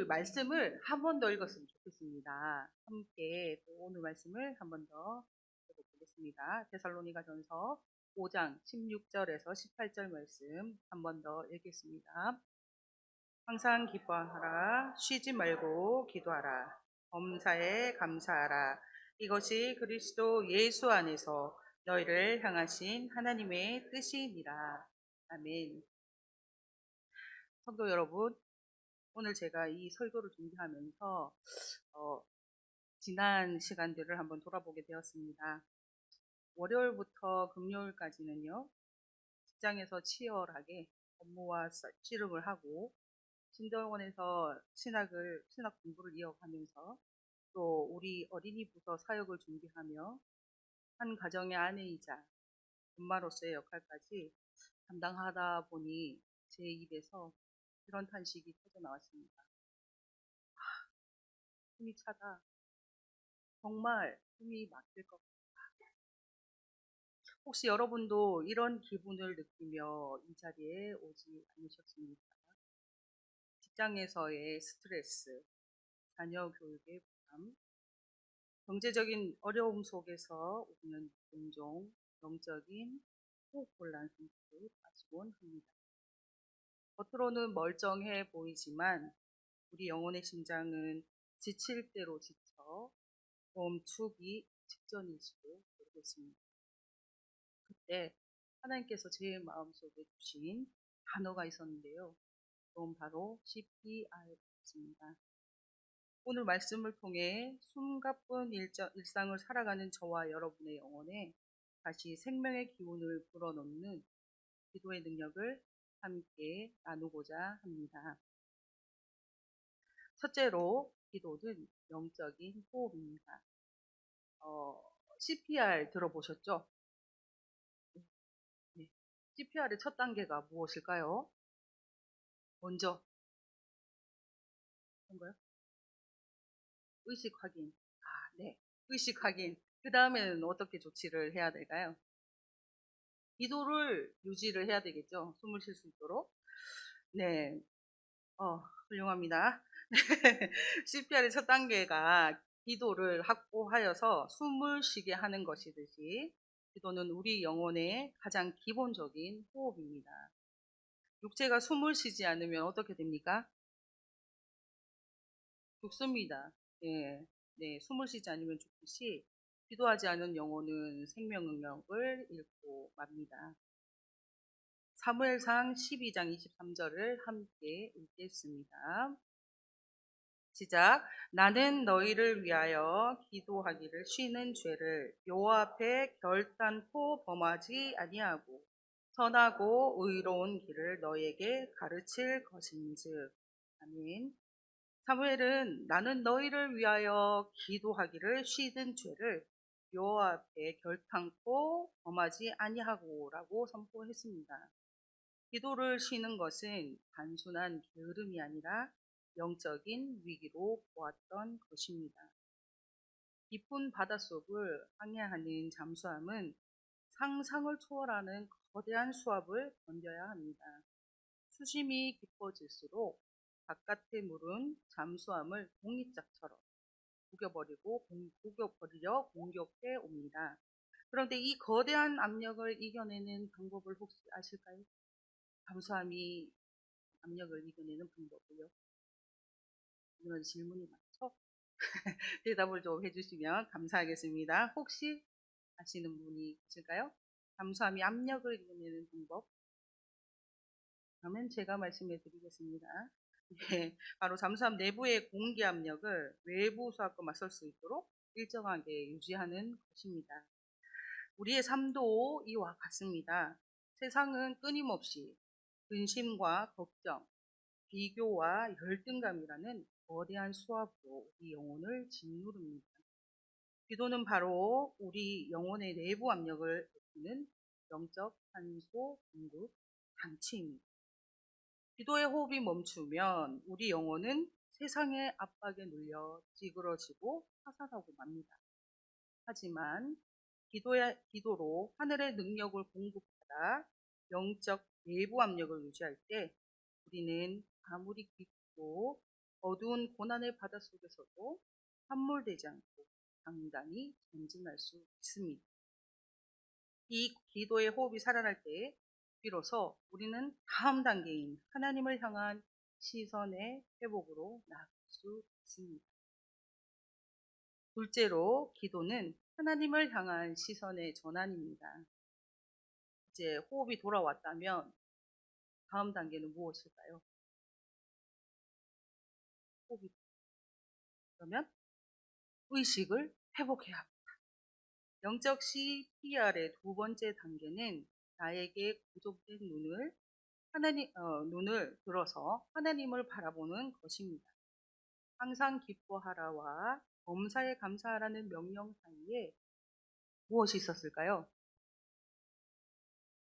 말씀을 한 번 더 읽었으면 좋겠습니다. 함께 또 오늘 말씀을 한 번 더 읽어보겠습니다. 데살로니가전서 5장 16절에서 18절 말씀 한 번 더 읽겠습니다. 항상 기뻐하라. 쉬지 말고 기도하라. 범사에 감사하라. 이것이 그리스도 예수 안에서 너희를 향하신 하나님의 뜻이니라. 아멘. 성도 여러분, 오늘 제가 이 설교를 준비하면서 지난 시간들을 한번 돌아보게 되었습니다. 월요일부터 금요일까지는요, 직장에서 치열하게 업무와 씨름을 하고 진도원에서 신학 공부를 이어가면서 또 우리 어린이 부서 사역을 준비하며 한 가정의 아내이자 엄마로서의 역할까지 담당하다 보니 제 입에서 그런 탄식이 터져 나왔습니다. 숨이 차다. 정말 숨이 막힐 것 같다. 혹시 여러분도 이런 기분을 느끼며 이 자리에 오지 않으셨습니까? 직장에서의 스트레스, 자녀 교육의 부담, 경제적인 어려움 속에서 오는 종종 영적인 호흡곤란 상태에 빠지곤 합니다. 겉으로는 멀쩡해 보이지만 우리 영혼의 심장은 지칠 대로 지쳐 멈추기 직전일지도 모르겠습니다. 그때 하나님께서 제 마음속에 주신 단어가 있었는데요. 그건 바로 CPR입니다. 오늘 말씀을 통해 숨가쁜 일상을 살아가는 저와 여러분의 영혼에 다시 생명의 기운을 불어넣는 기도의 능력을 함께 나누고자 합니다. 첫째로 기도는 영적인 호흡입니다. CPR 들어보셨죠? 네. CPR의 첫 단계가 무엇일까요? 먼저 뭔가요? 의식 확인. 네. 의식 확인. 그 다음에는 어떻게 조치를 해야 될까요? 기도를 유지를 해야 되겠죠. 숨을 쉴 수 있도록. 네. 훌륭합니다. CPR의 첫 단계가 기도를 확보하여서 숨을 쉬게 하는 것이듯이 기도는 우리 영혼의 가장 기본적인 호흡입니다. 육체가 숨을 쉬지 않으면 어떻게 됩니까? 죽습니다. 네, 네, 숨을 쉬지 않으면 죽듯이 기도하지 않은 영혼은 생명 능력을 잃고 맙니다. 사무엘상 12장 23절을 함께 읽겠습니다. 시작. 나는 너희를 위하여 기도하기를 쉬는 죄를 여호와 앞에 결단코 범하지 아니하고 선하고 의로운 길을 너희에게 가르칠 것인즉. 아멘. 사무엘은 나는 너희를 위하여 기도하기를 쉬는 죄를 여호와 앞에 결단코 범하지 아니하고라고 선포했습니다. 기도를 쉬는 것은 단순한 게으름이 아니라 영적인 위기로 보았던 것입니다. 깊은 바닷속을 항해하는 잠수함은 상상을 초월하는 거대한 수압을 견뎌야 합니다. 수심이 깊어질수록 바깥의 물은 잠수함을 종이짝처럼 구겨버리려 공격해 옵니다. 그런데 이 거대한 압력을 이겨내는 방법을 혹시 아실까요? 잠수함이 압력을 이겨내는 방법이요. 이런 질문이 많죠? 대답을 좀 해주시면 감사하겠습니다. 혹시 아시는 분이 있을까요? 잠수함이 압력을 이겨내는 방법? 그러면 제가 말씀해 드리겠습니다. 네, 바로 잠수함 내부의 공기 압력을 외부 수압과 맞설 수 있도록 일정하게 유지하는 것입니다. 우리의 삶도 이와 같습니다. 세상은 끊임없이 근심과 걱정, 비교와 열등감이라는 거대한 수압으로 우리 영혼을 짓누릅니다. 기도는 바로 우리 영혼의 내부 압력을 높이는 영적 산소 공급 장치입니다. 기도의 호흡이 멈추면 우리 영혼은 세상의 압박에 눌려 찌그러지고 파산하고 맙니다. 하지만 기도로 하늘의 능력을 공급하다 영적 내부 압력을 유지할 때 우리는 아무리 깊고 어두운 고난의 바다 속에서도 함몰되지 않고 당당히 전진할 수 있습니다. 이 기도의 호흡이 살아날 때 비로소 우리는 다음 단계인 하나님을 향한 시선의 회복으로 나아갈 수 있습니다. 둘째로 기도는 하나님을 향한 시선의 전환입니다. 이제 호흡이 돌아왔다면 다음 단계는 무엇일까요? 호흡이 그러면 의식을 회복해야 합니다. 영적 CPR의 두 번째 단계는 나에게 구속된 눈을 들어서 하나님을 바라보는 것입니다. 항상 기뻐하라와 범사에 감사하라는 명령 사이에 무엇이 있었을까요?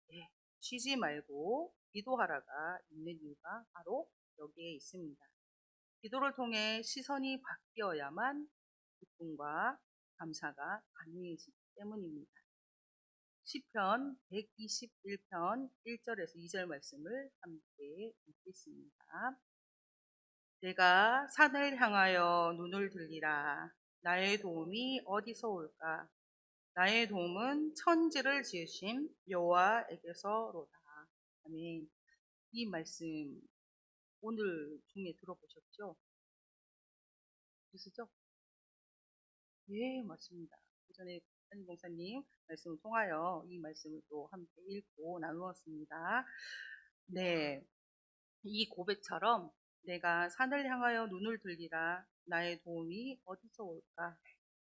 네, 쉬지 말고 기도하라가 있는 이유가 바로 여기에 있습니다. 기도를 통해 시선이 바뀌어야만 기쁨과 감사가 가능해지기 때문입니다. 시편 121편 1절에서 2절 말씀을 함께 읽겠습니다. 내가 산을 향하여 눈을 들리라. 나의 도움이 어디서 올까? 나의 도움은 천지를 지으신 여호와에게서로다. 아멘. 이 말씀 오늘 중에 들어보셨죠? 그러시죠? 예, 맞습니다. 그 전에 한인 목사님 말씀을 통하여 이 말씀을 또 함께 읽고 나누었습니다. 네, 이 고백처럼 내가 산을 향하여 눈을 들리라. 나의 도움이 어디서 올까?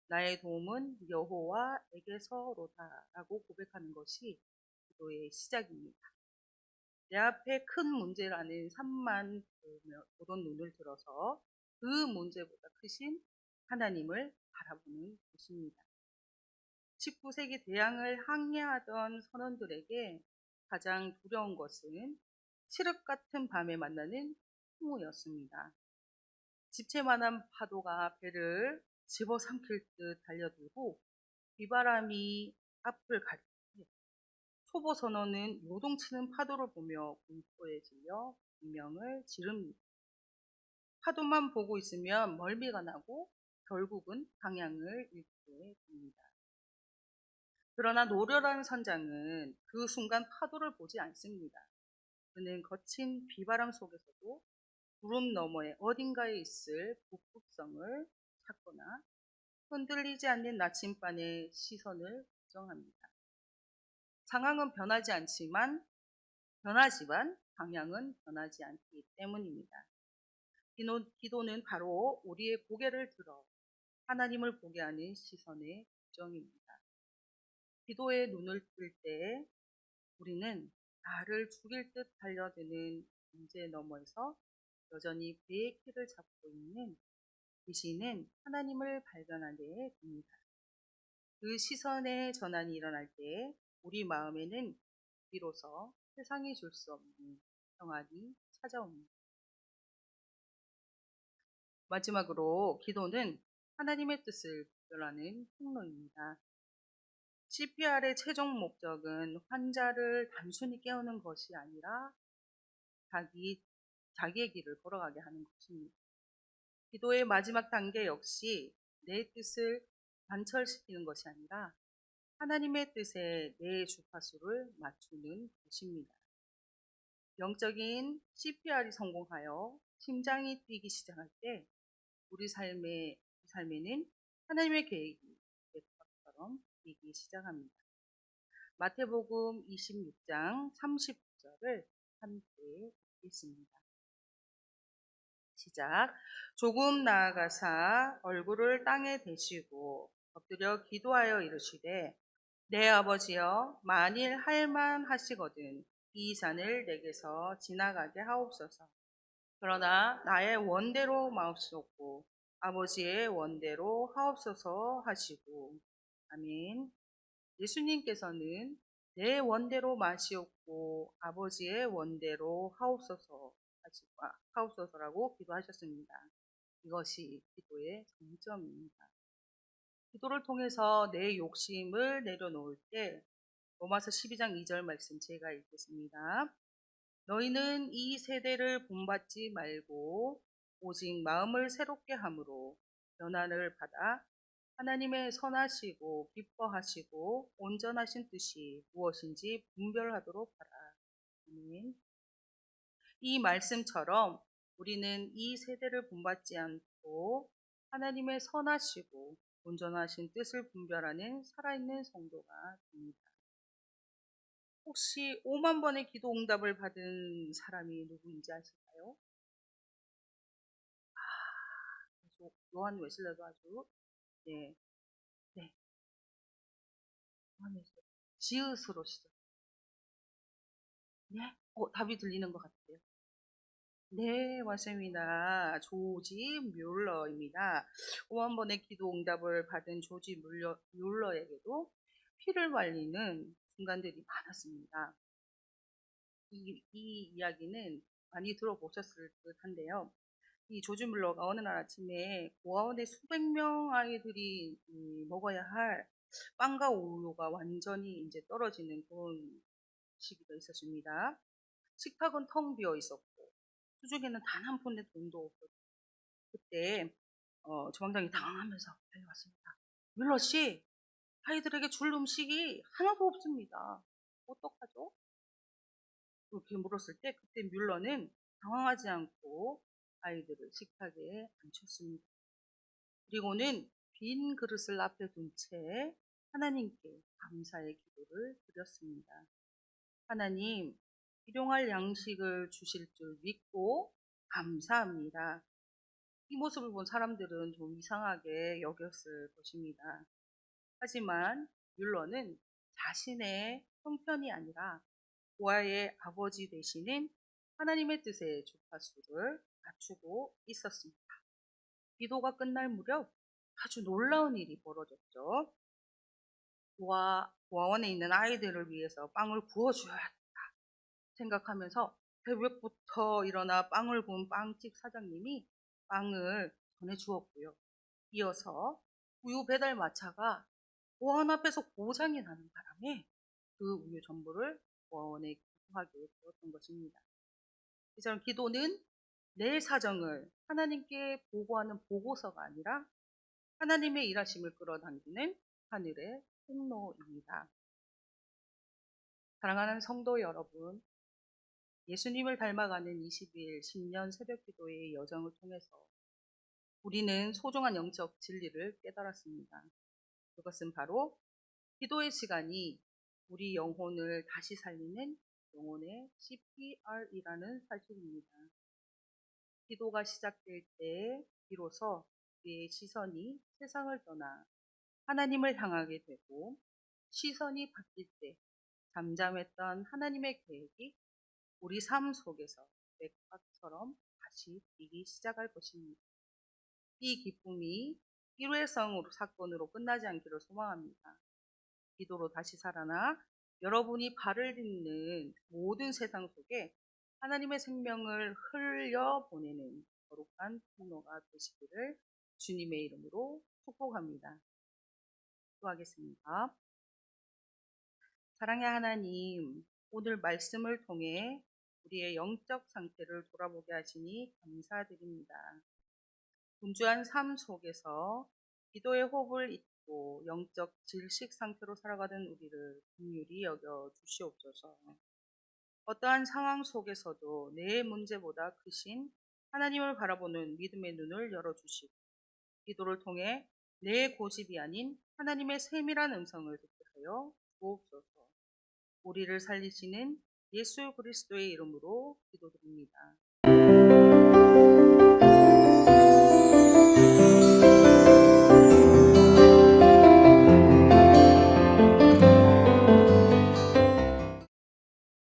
나의 도움은 여호와에게서로다라고 고백하는 것이 기도의 시작입니다. 내 앞에 큰 문제라는 산만 보던 눈을 들어서 그 문제보다 크신 하나님을 바라보는 것입니다. 19세기 대항을 항해하던 선원들에게 가장 두려운 것은 칠흑 같은 밤에 만나는 풍우였습니다. 집채만한 파도가 배를 집어삼킬 듯 달려들고 비바람이 앞을 가릴 때 초보 선원은 요동치는 파도를 보며 공포에 질려 비명을 지릅니다. 파도만 보고 있으면 멀미가 나고 결국은 방향을 잃게 됩니다. 그러나 노련한 선장은 그 순간 파도를 보지 않습니다. 그는 거친 비바람 속에서도 구름 너머에 어딘가에 있을 북극성을 찾거나 흔들리지 않는 나침반의 시선을 고정합니다. 상황은 변하지만 방향은 변하지 않기 때문입니다. 기도는 바로 우리의 고개를 들어 하나님을 보게 하는 시선의 고정입니다. 기도의 눈을 뜰 때 우리는 나를 죽일 듯 달려드는 문제 너머에서 여전히 배의 키를 잡고 있는 계시는 하나님을 발견하게 됩니다. 그 시선의 전환이 일어날 때 우리 마음에는 비로소 세상이 줄 수 없는 평안이 찾아옵니다. 마지막으로 기도는 하나님의 뜻을 구별하는 통로입니다. CPR의 최종 목적은 환자를 단순히 깨우는 것이 아니라 자기의 길을 걸어가게 하는 것입니다. 기도의 마지막 단계 역시 내 뜻을 관철시키는 것이 아니라 하나님의 뜻에 내 주파수를 맞추는 것입니다. 영적인 CPR이 성공하여 심장이 뛰기 시작할 때 우리 삶에는 하나님의 계획이 랩처럼 뛰기 시작합니다. 마태복음 26장 39절을 함께 읽겠습니다. 시작. 조금 나아가사 얼굴을 땅에 대시고 엎드려 기도하여 이르시되 내 아버지여 만일 할만하시거든 이 산을 내게서 지나가게 하옵소서. 그러나 나의 원대로 마옵소서 아버지의 원대로 하옵소서 하시고 아멘. 예수님께서는 내 원대로 마시옵고 아버지의 원대로 하옵소서라고 기도하셨습니다. 이것이 기도의 정점입니다. 기도를 통해서 내 욕심을 내려놓을 때 로마서 12장 2절 말씀 제가 읽겠습니다. 너희는 이 세대를 본받지 말고 오직 마음을 새롭게 함으로 변화를 받아 하나님의 선하시고 기뻐하시고 온전하신 뜻이 무엇인지 분별하도록 하라. 아멘. 이 말씀처럼 우리는 이 세대를 본받지 않고 하나님의 선하시고 온전하신 뜻을 분별하는 살아있는 성도가 됩니다. 혹시 5만 번의 기도 응답을 받은 사람이 누구인지 아실까요? 요한 웨슬레도 아주 네, 네, 요한 웨슬레 지읒으로 시작. 네, 답이 들리는 것 같아요. 네, 맞습니다. 조지 뮬러입니다. 5만 번의 기도 응답을 받은 조지 뮬러에게도 피를 말리는 순간들이 많았습니다. 이 이야기는 많이 들어보셨을 듯한데요. 이 조지 뮬러가 어느 날 아침에 고아원에 수백 명 아이들이 먹어야 할 빵과 우유가 완전히 이제 떨어지는 그런 시기가 있었습니다. 식탁은 텅 비어 있었고 수중에는 단 한 푼의 돈도 없었고 그때 주방장이 당황하면서 달려왔습니다. 뮬러 씨, 아이들에게 줄 음식이 하나도 없습니다. 어떡하죠? 이렇게 물었을 때 그때 뮬러는 당황하지 않고 아이들을 식탁에 앉혔습니다. 그리고는 빈 그릇을 앞에 둔 채 하나님께 감사의 기도를 드렸습니다. 하나님, 일용할 양식을 주실 줄 믿고 감사합니다. 이 모습을 본 사람들은 좀 이상하게 여겼을 것입니다. 하지만 뮬러는 자신의 형편이 아니라 고아의 아버지 되시는 하나님의 뜻의 주파수를 맞추고 있었습니다. 기도가 끝날 무렵 아주 놀라운 일이 벌어졌죠. 고아원에 있는 아이들을 위해서 빵을 구워줘야겠다 생각하면서 새벽부터 일어나 빵을 구운 빵집 사장님이 빵을 전해주었고요. 이어서 우유 배달 마차가 고아원 앞에서 고장이 나는 바람에 그 우유 전부를 고아원에 기부하게 되었던 것입니다. 이처럼 기도는 내 사정을 하나님께 보고하는 보고서가 아니라 하나님의 일하심을 끌어당기는 하늘의 통로입니다. 사랑하는 성도 여러분, 예수님을 닮아가는 20일 신년 새벽 기도의 여정을 통해서 우리는 소중한 영적 진리를 깨달았습니다. 그것은 바로 기도의 시간이 우리 영혼을 다시 살리는 영혼의 CPR이라는 사실입니다. 기도가 시작될 때 비로소 우리의 시선이 세상을 떠나 하나님을 향하게 되고 시선이 바뀔 때 잠잠했던 하나님의 계획이 우리 삶 속에서 맥박처럼 다시 뛰기 시작할 것입니다. 이 기쁨이 일회성 사건으로 끝나지 않기를 소망합니다. 기도로 다시 살아나 여러분이 발을 딛는 모든 세상 속에 하나님의 생명을 흘려보내는 거룩한 통로가 되시기를 주님의 이름으로 축복합니다. 기도하겠습니다. 사랑의 하나님, 오늘 말씀을 통해 우리의 영적 상태를 돌아보게 하시니 감사드립니다. 분주한 삶 속에서 기도의 호흡을 잊고 영적 질식 상태로 살아가던 우리를 긍휼히 여겨 주시옵소서. 어떠한 상황 속에서도 내 문제보다 크신 하나님을 바라보는 믿음의 눈을 열어주시고 기도를 통해 내 고집이 아닌 하나님의 세밀한 음성을 듣게 하여 주옵소서. 우리를 살리시는 예수 그리스도의 이름으로 기도드립니다.